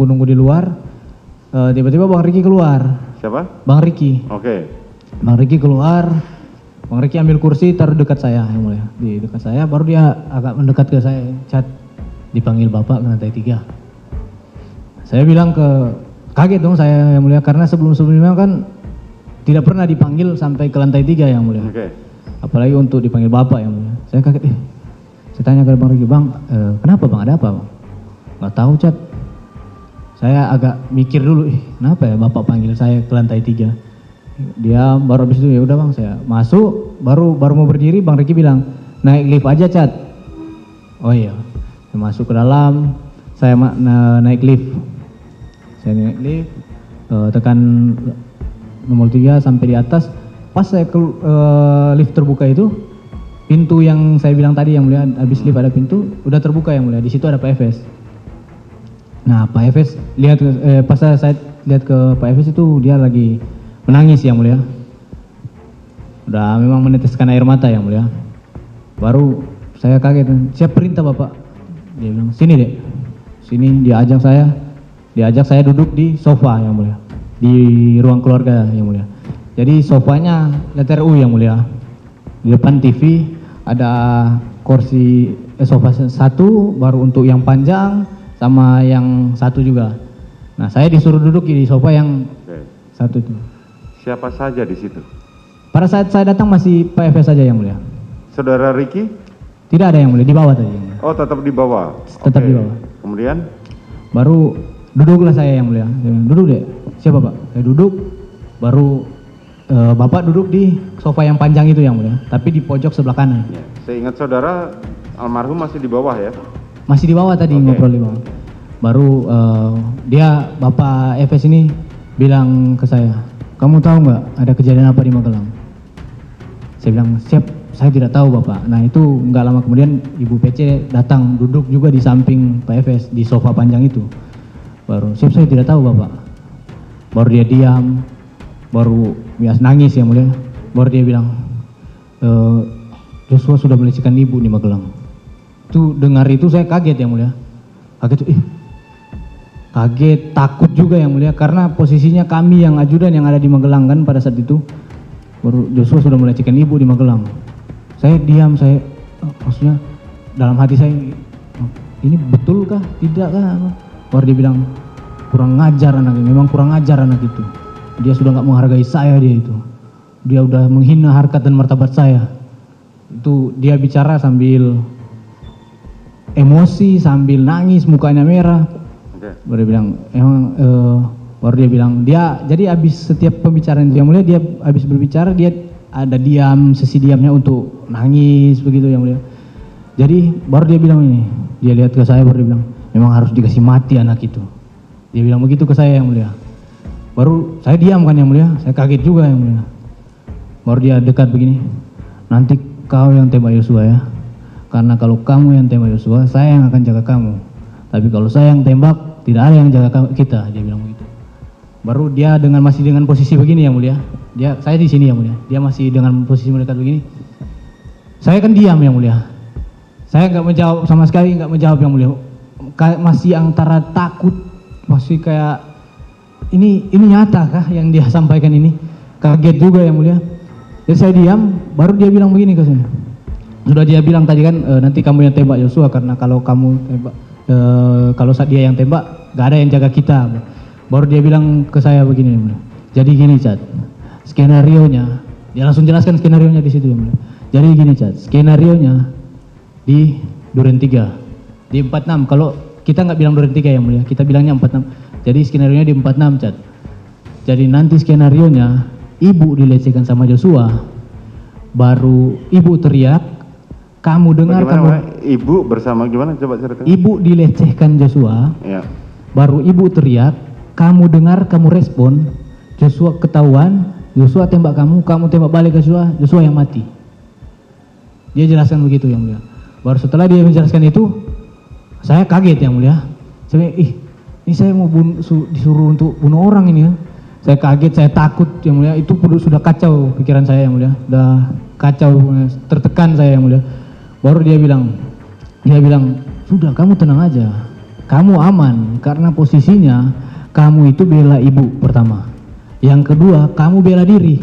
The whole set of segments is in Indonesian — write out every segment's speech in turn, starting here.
nunggu di luar, tiba-tiba Bang Riki keluar. Siapa? Bang Riki. Oke. Bang Riki keluar, Bang Riki ambil kursi taruh dekat saya, yang mulia. Di dekat saya, baru dia agak mendekat ke saya. Cat, dipanggil Bapak ke lantai 3. Saya bilang kaget dong saya, yang mulia, karena sebelum-sebelumnya kan tidak pernah dipanggil sampai ke lantai 3, yang mulia. Oke. Apalagi untuk dipanggil Bapak, yang mulia. Saya kaget, saya tanya ke Bang Riki, Bang, kenapa Bang, ada apa Bang? Nggak tahu, Cat. Saya agak mikir dulu, kenapa ya Bapak panggil saya ke lantai 3. Dia baru habis itu, ya udah Bang, saya masuk, baru mau berdiri, Bang Riki bilang, naik lift aja Cat. Oh iya, saya masuk ke dalam, saya naik lift. Saya naik lift, tekan nomor 3 sampai di atas. Pas saya lift terbuka itu, pintu yang saya bilang tadi, yang mulia, habis lift ada pintu, udah terbuka, yang mulia. Di situ ada Pak Efes. Nah, Pak Efes lihat, pas saya lihat ke Pak Efes itu, dia lagi menangis, yang mulia. Udah memang meneteskan air mata, yang mulia. Baru saya kaget, siap perintah Bapak? Dia bilang, sini Dek. Sini diajak saya duduk di sofa, yang mulia. Di ruang keluarga, yang mulia. Jadi sofanya letter U, yang mulia. Di depan TV ada kursi sofa 1, baru untuk yang panjang sama yang 1 juga. Nah, saya disuruh duduk di sofa yang 1 itu. Siapa saja di situ? Pada saat saya datang masih Pak Efes saja, yang mulia. Saudara Riki? Tidak ada, yang mulia, di bawah tadi, yang mulia. Oh, tetap di bawah. Tetap Oke. di bawah. Kemudian? Baru duduklah saya, yang mulia. Saya bilang, duduk Dek. Siapa Pak? Saya duduk, baru Bapak duduk di sofa yang panjang itu, yang mulia, tapi di pojok sebelah kanan. Ya. Saya ingat saudara almarhum masih di bawah ya? Masih di bawah tadi, ngobrol di bawah. Baru dia Bapak Efes ini bilang ke saya, kamu tahu nggak ada kejadian apa di Magelang? Saya bilang, siap, saya tidak tahu Bapak. Nah, itu nggak lama kemudian Ibu PC datang duduk juga di samping Pak Efes di sofa panjang itu. Baru, siap, saya tidak tahu Bapak. Baru dia diam, baru bias nangis, yang mulia. Baru dia bilang, Joshua sudah melecehkan ibu di Magelang. Itu dengar itu saya kaget, yang mulia. Kaget, takut juga, yang mulia, karena posisinya kami yang ajudan yang ada di Magelang kan pada saat itu. Baru Joshua sudah melecehkan ibu di Magelang. Saya diam, maksudnya dalam hati saya, ini betulkah, tidakkah? Baru dia bilang, kurang ngajar anak ini, memang kurang ngajar anak itu. Dia sudah nggak menghargai saya, dia itu. Dia udah menghina harkat dan martabat saya. Itu dia bicara sambil emosi, sambil nangis, mukanya merah. Baru dia bilang, baru dia bilang, dia jadi habis setiap pembicaraan yang mulia, dia habis berbicara, dia ada diam, sesi diamnya untuk nangis begitu, yang mulia. Jadi baru dia bilang ini, dia lihat ke saya, baru dia bilang, memang harus dikasih mati anak itu. Dia bilang begitu ke saya, yang mulia. Baru saya diam kan, yang mulia, saya kaget juga, yang mulia. Baru dia dekat begini, nanti kau yang tembak Yosua ya, karena kalau kamu yang tembak Yosua, saya yang akan jaga kamu. Tapi kalau saya yang tembak, tidak ada yang jaga kita, dia bilang begitu. Baru dia masih dengan posisi begini, yang mulia. Saya di sini, yang mulia. Dia masih dengan posisi mendekat begini. Saya kan diam, yang mulia. Saya nggak menjawab sama sekali, nggak menjawab, yang mulia. Masih antara takut, masih kayak ini nyata kah yang dia sampaikan ini? Kaget juga, yang mulia. Jadi saya diam, baru dia bilang begini ke saya. Sudah dia bilang tadi kan, nanti kamu yang tembak Yosua, karena kalau kamu tembak, kalau saat dia yang tembak, gak ada yang jaga kita. Baru dia bilang ke saya begini, yang mulia. Jadi gini Cat, skenarionya, dia langsung jelaskan skenarionya di situ, yang mulia. Jadi gini Cat, skenarionya di Duren 3, di 46. Kalau kita nggak bilang Duren 3, yang mulia, kita bilangnya 46. Jadi skenarionya di 46 Cat. Jadi nanti skenarionya, ibu dilecehkan sama Joshua, baru ibu teriak, kamu dengar. Bagaimana, ibu bersama gimana, coba ceritakan. Ibu dilecehkan Joshua, ya. Baru ibu teriak, kamu dengar, kamu respon, Joshua ketahuan, Joshua tembak kamu tembak balik ke Joshua yang mati. Dia jelaskan begitu, yang mulia. Baru setelah dia menjelaskan itu, saya kaget, yang mulia. Saya ini saya mau disuruh untuk bunuh orang ini ya. Saya kaget, saya takut, yang mulia. Itu sudah kacau pikiran saya, yang mulia. Udah kacau, tertekan saya, yang mulia. Baru dia bilang, sudah kamu tenang aja. kamu aman karena posisinya kamu itu bela ibu pertama. Yang kedua, kamu bela diri.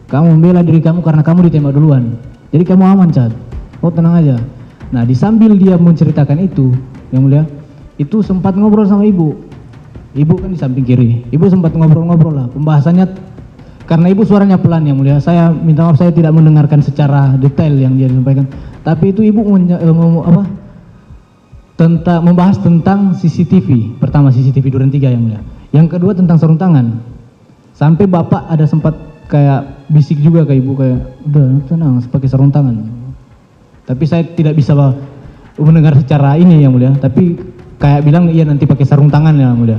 Kamu membela diri kamu karena kamu ditembak duluan. Jadi kamu aman, Chat. Oh, tenang aja. Nah, di sambil dia menceritakan itu, yang mulia, itu sempat ngobrol sama ibu. Ibu kan di samping kiri. Ibu sempat ngobrol-ngobrol lah. Pembahasannya karena ibu suaranya pelan, yang mulia. Saya minta maaf, saya tidak mendengarkan secara detail yang dia sampaikan. Tapi itu ibu membahas tentang CCTV. Pertama CCTV Duren 3, yang mulia. Yang kedua tentang sarung tangan. Sampai bapak ada sempat kayak bisik juga ke ibu kayak, udah tenang, pakai sarung tangan. Tapi saya tidak bisa mendengar secara ini, yang mulia. Tapi kayak bilang iya nanti pakai sarung tangan, yang mulia.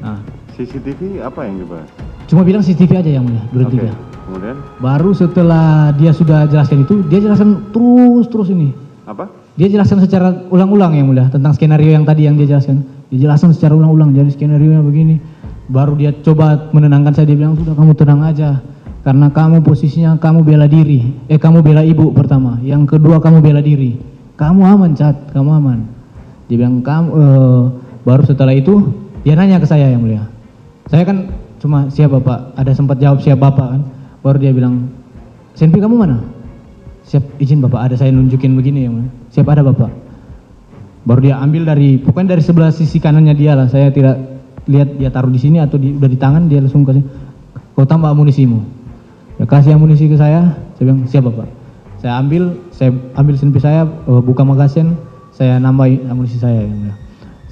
Nah, CCTV apa yang dibahas? cuma bilang CCTV aja, yang mulia, Duren 3. Kemudian Baru setelah dia sudah jelaskan itu, dia jelaskan terus ini. apa? Dia jelaskan secara ulang-ulang, yang mulia, tentang skenario yang tadi yang dia jelaskan. Dia jelaskan secara ulang-ulang, jadi skenario-nya begini. Baru dia coba menenangkan saya, dia bilang sudah kamu tenang aja. Karena kamu posisinya kamu bela diri. Kamu bela ibu pertama. Yang kedua kamu bela diri. Kamu aman, Chat, kamu aman. Dia bilang baru setelah itu dia nanya ke saya, yang mulia. Saya kan cuma siap bapak, ada sempat jawab siap bapak kan. Baru dia bilang, Senpi kamu mana? Siap, izin bapak, ada saya nunjukin begini, yang mulia. Siap, ada bapak. Baru dia ambil pokoknya dari sebelah sisi kanannya dia lah. Saya tidak lihat dia taruh di sini atau udah di tangan, dia langsung kasih, kau tambah amunisimu. Ya kasih amunisi ke saya bilang siap bapak. Saya ambil senpi saya, buka magasin, saya nambah amunisi saya, yang mulia.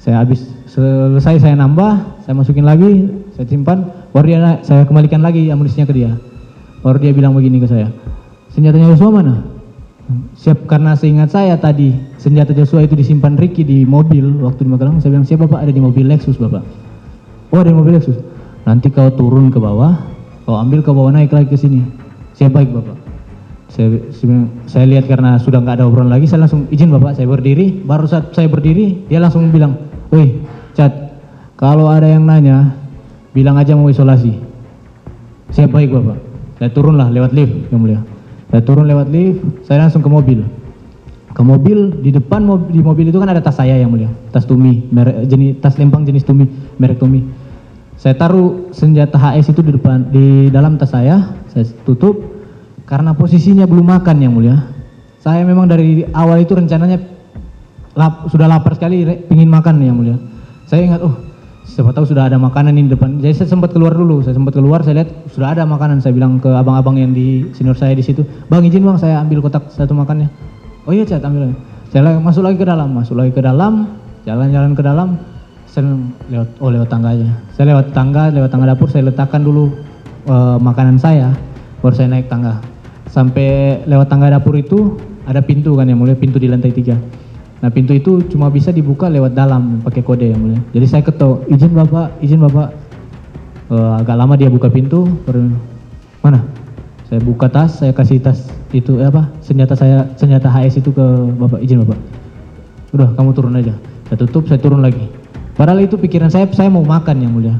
Saya habis selesai saya nambah, saya masukin lagi, saya simpan, baru saya kembalikan lagi amunisinya ke dia. Baru dia bilang begini ke saya, senjatanya Joshua mana? Siap, karena seingat saya tadi senjata Joshua itu disimpan Ricky di mobil waktu di Magelang. Saya bilang siap bapak, ada di mobil Lexus bapak. Oh, ada di mobil Lexus. Nanti kau turun ke bawah, kau ambil ke bawah, naik lagi ke sini. Siap, baik bapak. Saya lihat karena sudah nggak ada obrolan lagi, saya langsung izin bapak, saya berdiri. Baru saat saya berdiri, dia langsung bilang, woi Chat, kalau ada yang nanya bilang aja mau isolasi. Siap, baik bapak. Saya turunlah lewat lift, yang mulia. Saya turun lewat lift, saya langsung ke mobil. Ke mobil, di depan di mobil itu kan ada tas saya, yang mulia. Tas Tumi, tas lempang jenis Tumi, merek Tumi. Saya taruh senjata HS itu di dalam tas saya tutup karena posisinya belum makan, yang mulia. Saya memang dari awal itu rencananya sudah lapar sekali, ingin makan, yang mulia. Saya ingat, siapa tahu sudah ada makanan di depan. Jadi saya sempat keluar dulu, saya lihat sudah ada makanan. Saya bilang ke abang-abang yang di senior saya di situ, bang izin bang, saya ambil kotak satu makannya. Oh iya Chat, ambil aja. Saya masuk lagi ke dalam, jalan-jalan ke dalam. Saya lewat tangga aja. Saya lewat tangga dapur, saya letakkan dulu makanan saya, baru saya naik tangga. Sampai lewat tangga dapur itu ada pintu kan, yang mulia, pintu di lantai 3. Nah, pintu itu cuma bisa dibuka lewat dalam pakai kode, yang mulia. Jadi saya ketok, izin bapak. Agak lama dia buka pintu, mana? Saya buka tas, saya kasih tas itu senjata HS itu ke bapak, izin bapak. Udah, kamu turun aja. Saya tutup, saya turun lagi. Padahal itu pikiran saya mau makan, yang mulia.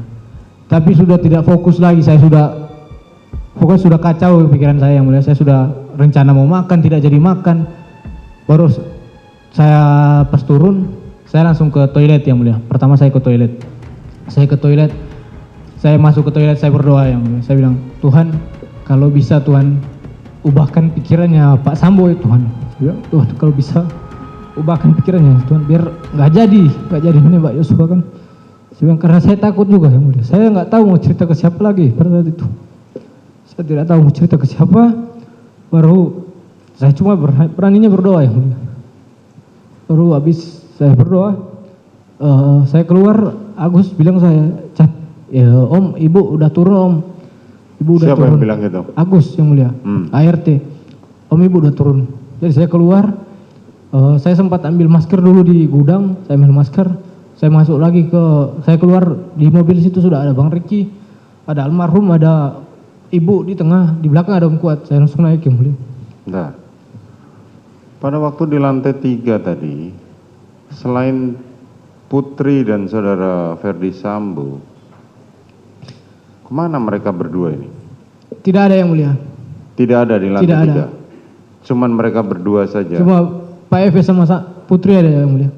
Tapi sudah tidak fokus lagi, pokoknya sudah kacau pikiran saya, yang mulia. Saya sudah rencana mau makan, tidak jadi makan. Baru saya pas turun, saya langsung ke toilet, yang mulia. Pertama saya ke toilet. Saya masuk ke toilet, saya berdoa, yang mulia. Saya bilang, Tuhan, kalau bisa Tuhan ubahkan pikirannya Pak Sambo ya Tuhan. Tuhan kalau bisa ubahkan pikirannya Tuhan, biar nggak jadi menembak Yosua kan. Karena saya takut juga, yang mulia. Saya nggak tahu mau cerita ke siapa lagi pada saat itu. Saya tidak tahu mau cerita ke siapa. Baru saya cuma beraninya berdoa, yang mulia. Baru habis saya berdoa, saya keluar. Agus bilang saya, Chat, ya Om, Ibu udah turun Om. Ibu udah Siapa turun. yang bilang gitu? Agus, yang mulia. ART. Om, Ibu udah turun. Jadi saya keluar. Saya sempat ambil masker dulu di gudang. Saya ambil masker. Saya masuk lagi saya keluar di mobil situ sudah ada Bang Ricky, ada almarhum, ada Ibu di tengah, di belakang ada Om Kuat. Saya langsung naik, yang mulia. Nah, pada waktu di lantai 3 tadi, selain Putri dan saudara Ferdi Sambo, kemana mereka berdua ini? Tidak ada, yang mulia. Tidak ada di lantai Tidak 3? ada. Cuman mereka berdua saja? Cuma Pak Eves sama Putri ada, yang mulia.